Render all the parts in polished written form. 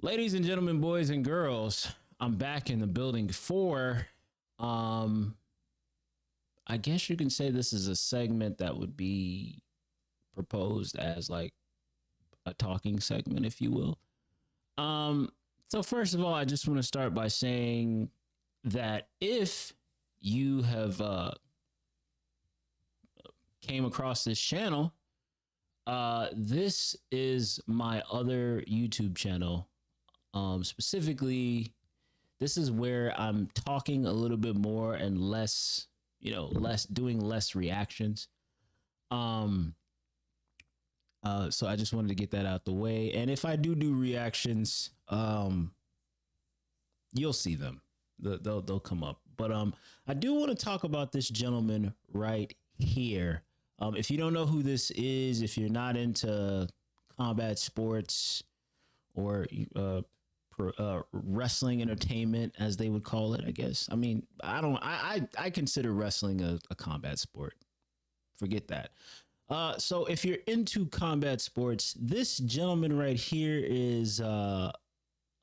Ladies and gentlemen, boys and girls, I'm back in the building for um I guess you can say this is a segment that would be proposed as like a talking segment, if you will. Um so first of all, I just want to start by saying that if you have came across this channel, this is my other YouTube channel. Specifically, this is where I'm talking a little bit more and less, less doing less reactions. Um, so I just wanted to get that out the way. And if I do reactions, you'll see them. They'll come up. But I do want to talk about this gentleman right here. If you don't know who this is, if you're not into combat sports or wrestling entertainment, as they would call it, I guess. I mean, I consider wrestling a combat sport. Forget that. So if you're into combat sports, this gentleman right here is a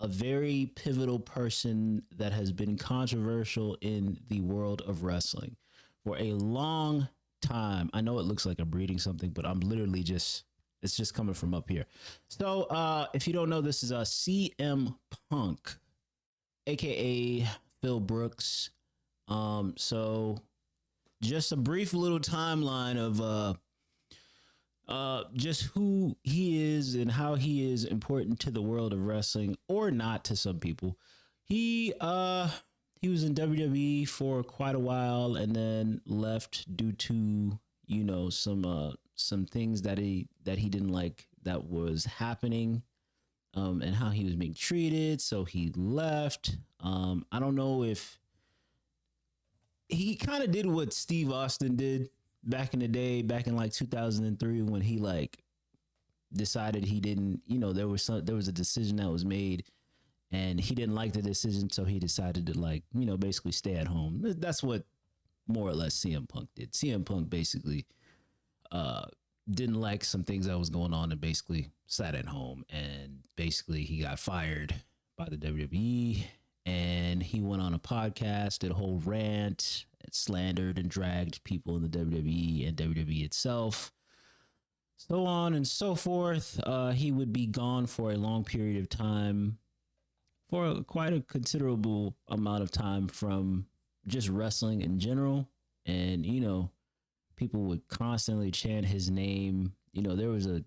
very pivotal person that has been controversial in the world of wrestling for a long time. I know it looks like I'm reading something, but I'm literally it's just coming from up here. So if you don't know, this is a CM Punk, aka Phil Brooks. So just a brief little timeline of just who he is and how he is important to the world of wrestling, or not to some people. He was in WWE for quite a while and then left due to, some things that he didn't like that was happening, and how he was being treated. So he left. I don't know if he kind of did what Steve Austin did back in the day, back in like 2003, when he like decided he didn't, there was a decision that was made and he didn't like the decision. So he decided to basically stay at home. That's what more or less CM Punk did. CM Punk basically, didn't like some things that was going on and basically sat at home, and basically he got fired by the WWE, and he went on a podcast, did a whole rant, slandered and dragged people in the WWE and WWE itself, so on and so forth. He would be gone for a long period of time, for quite a considerable amount of time, from just wrestling in general. And, people would constantly chant his name. There was a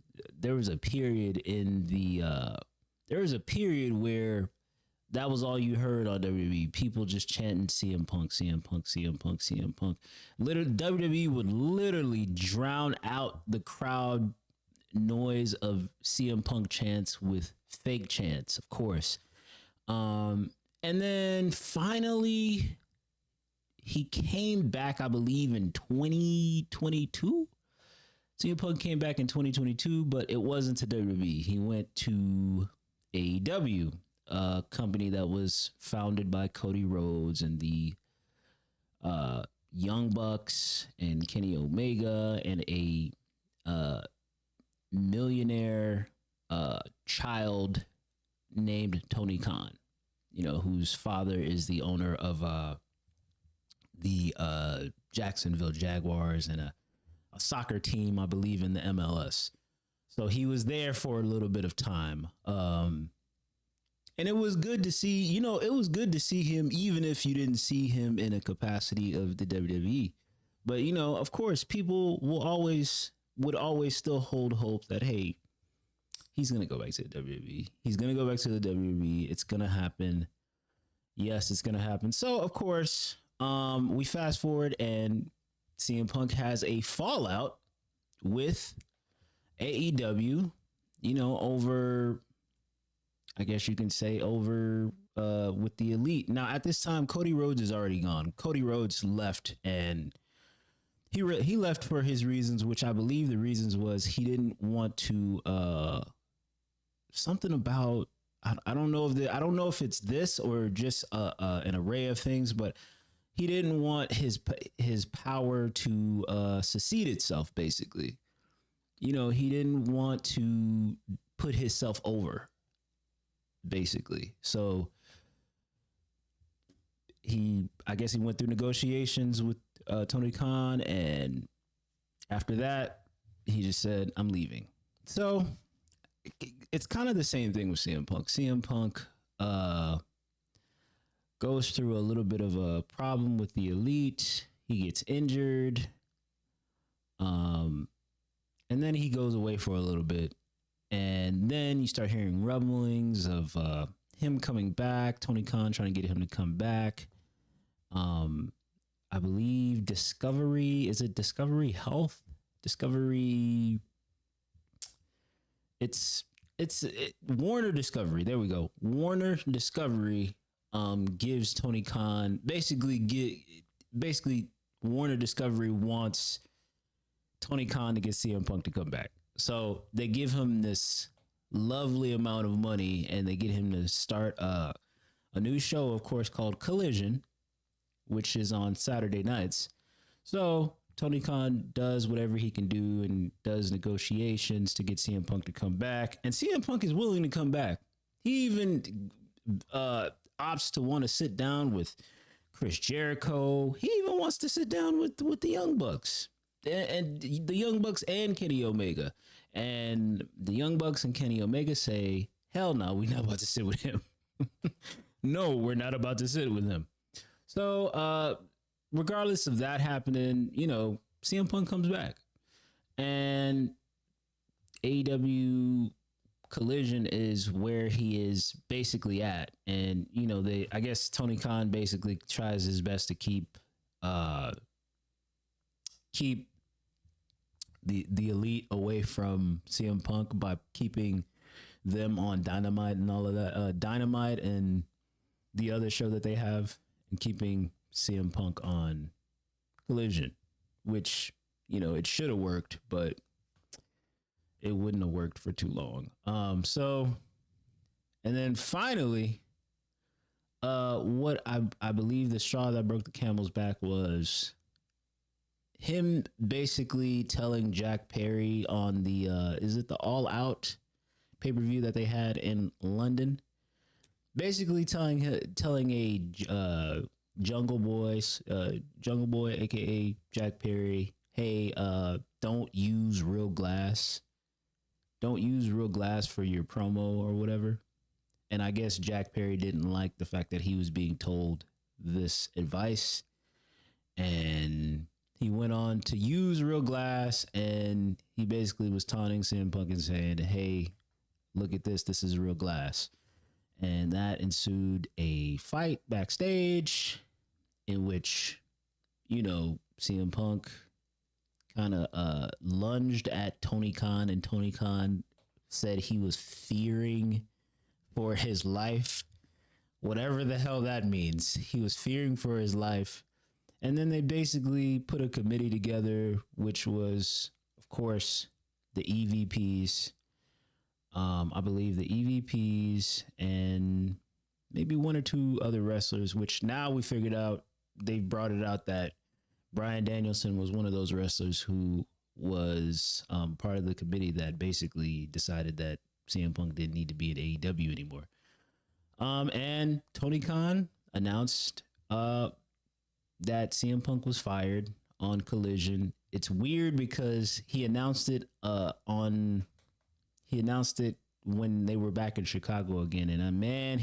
period where that was all you heard on WWE. People just chanting CM Punk, CM Punk, CM Punk, CM Punk. WWE would literally drown out the crowd noise of CM Punk chants with fake chants, of course. And then finally, he came back, I believe, in 2022. CM Punk came back in 2022, but it wasn't to WWE. He went to AEW, a company that was founded by Cody Rhodes and the Young Bucks and Kenny Omega, and a millionaire child named Tony Khan, whose father is the owner of the Jacksonville Jaguars and a soccer team, I believe, in the MLS. So he was there for a little bit of time. And it was good to see, it was good to see him, even if you didn't see him in a capacity of the WWE. But, of course, people would always still hold hope that, hey, he's going to go back to the WWE. He's going to go back to the WWE. It's going to happen. Yes, it's going to happen. So, of course, we fast forward, and CM Punk has a fallout with AEW, over, I guess you can say, over with the Elite. Now, at this time, Cody Rhodes is already gone. Cody Rhodes left, and he left for his reasons, which I believe the reasons was he didn't want to something about, I don't know if it's this or just an array of things, but he didn't want his power to secede itself, basically. He didn't want to put himself over. basically. So I guess he went through negotiations with Tony Khan, and after that, he just said, "I'm leaving." So it's kind of the same thing with CM Punk. CM Punk goes through a little bit of a problem with the elite. He gets injured, and then he goes away for a little bit, and then you start hearing rumblings of him coming back. Tony Khan trying to get him to come back. I believe Discovery, is it Discovery Health? Discovery. It's Warner Discovery. There we go. Warner Discovery gives Tony Khan basically Warner Discovery wants Tony Khan to get CM Punk to come back. So they give him this lovely amount of money, and they get him to start a new show, of course, called Collision, which is on Saturday nights. So Tony Khan does whatever he can do and does negotiations to get CM Punk to come back. And CM Punk is willing to come back. He even opts to want to sit down with Chris Jericho. He even wants to sit down with the Young Bucks. And the Young Bucks and Kenny Omega. And the Young Bucks and Kenny Omega say, hell no, we're not about to sit with him. No, we're not about to sit with him. So, regardless of that happening, CM Punk comes back. And AEW Collision is where he is basically at. And, I guess Tony Khan basically tries his best to keep the elite away from CM Punk by keeping them on Dynamite and all of that, Dynamite and the other show that they have, and keeping CM Punk on Collision, which, it should have worked, but it wouldn't have worked for too long. And then finally, what I believe the straw that broke the camel's back was him basically telling Jack Perry on the is it the All Out pay-per-view that they had in London, basically telling a Jungle Boy, aka Jack Perry, hey, don't use real glass for your promo or whatever. And I guess Jack Perry didn't like the fact that he was being told this advice, and he went on to use real glass, and he basically was taunting CM Punk and saying, hey, look at this. This is real glass. And that ensued a fight backstage in which, CM Punk kind of lunged at Tony Khan, and Tony Khan said he was fearing for his life. Whatever the hell that means. He was fearing for his life. And then they basically put a committee together, which was, of course, the EVPs. I believe the EVPs and maybe one or two other wrestlers, which now we figured out, they brought it out that Bryan Danielson was one of those wrestlers who was part of the committee that basically decided that CM Punk didn't need to be at AEW anymore. And Tony Khan announced that CM Punk was fired on Collision. It's weird because he announced it when they were back in Chicago again, and man,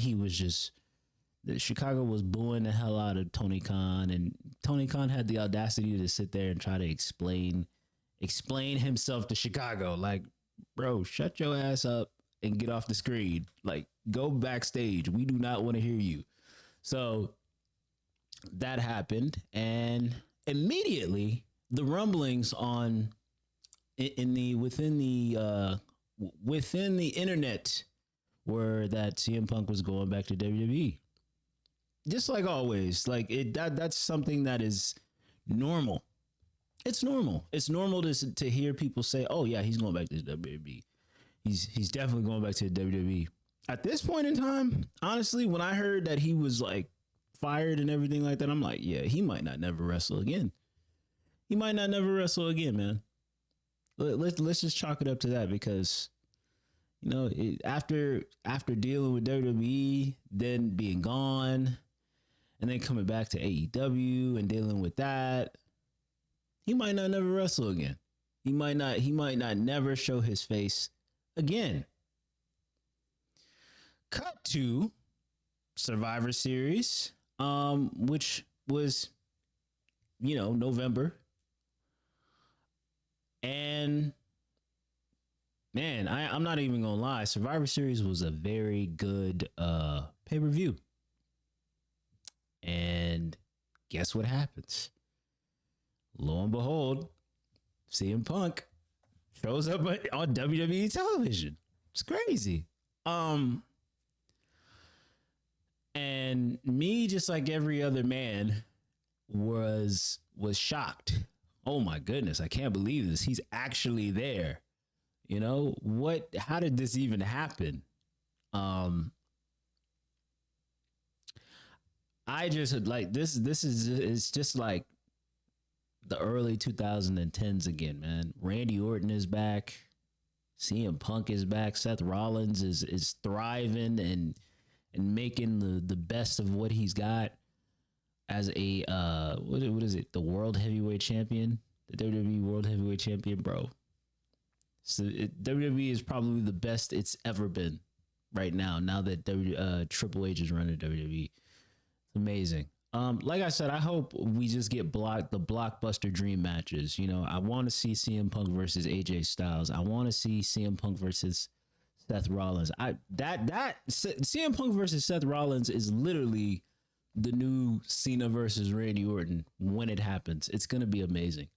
Chicago was booing the hell out of Tony Khan, and Tony Khan had the audacity to sit there and try to explain himself to Chicago, like, bro, shut your ass up and get off the screen, like, go backstage, we do not want to hear you. So that happened, and immediately the rumblings within the internet were that CM Punk was going back to WWE. Just like always, like that's something that is normal. It's normal. It's normal to hear people say, "Oh yeah, he's going back to the WWE. He's definitely going back to the WWE." At this point in time, honestly, when I heard that he was like fired and everything like that, I'm like, yeah, he might not never wrestle again. He might not never wrestle again, man. Let's just chalk it up to that, because After dealing with WWE, then being gone, and then coming back to AEW and dealing with that, he might not never wrestle again. He might not never show his face again. Cut to Survivor Series, which was, November. And man, I'm not even gonna lie, Survivor Series was a very good pay-per-view. And guess what happens? Lo and behold, CM Punk shows up on WWE television. It's crazy. And me, just like every other man, was shocked. Oh my goodness, I can't believe this. He's actually there. How did this even happen? I just like this is just like the early 2010s again, man. Randy Orton is back. CM Punk is back. Seth Rollins is thriving and making the best of what he's got as a what is it? The World Heavyweight Champion, the WWE World Heavyweight Champion, bro. So WWE is probably the best it's ever been right now. Now that Triple H is running WWE, it's amazing. Like I said, I hope we just get the blockbuster dream matches. I want to see CM Punk versus AJ Styles. I want to see CM Punk versus Seth Rollins. CM Punk versus Seth Rollins is literally the new Cena versus Randy Orton when it happens. It's gonna be amazing.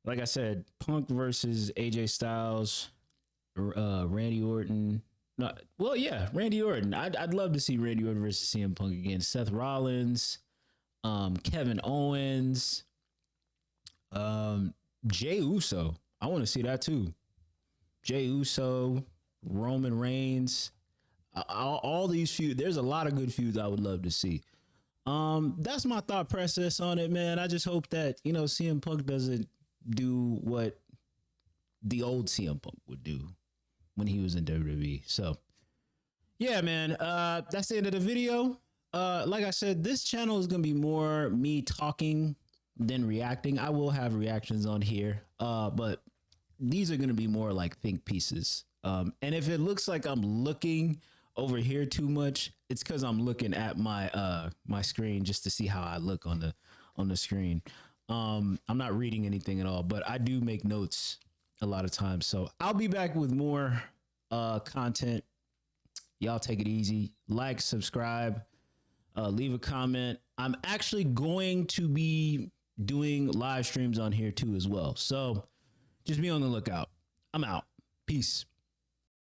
Like I said, Punk versus AJ Styles, Randy Orton. No, well, yeah, Randy Orton. I'd love to see Randy Orton versus CM Punk again. Seth Rollins, Kevin Owens, Jey Uso. I want to see that too. Jey Uso, Roman Reigns, all these feuds. There's a lot of good feuds I would love to see. That's my thought process on it, man. I just hope that CM Punk doesn't do what the old CM Punk would do when he was in WWE. So yeah, man, that's the end of the video. Like I said, this channel is gonna be more me talking than reacting. I will have reactions on here, but these are gonna be more like think pieces. And if it looks like I'm looking over here too much, it's because I'm looking at my my screen just to see how I look on the screen. I'm not reading anything at all, but I do make notes a lot of times. So I'll be back with more content. Y'all take it easy. Like, subscribe, leave a comment. I'm actually going to be doing live streams on here too as well. So just be on the lookout. I'm out. Peace.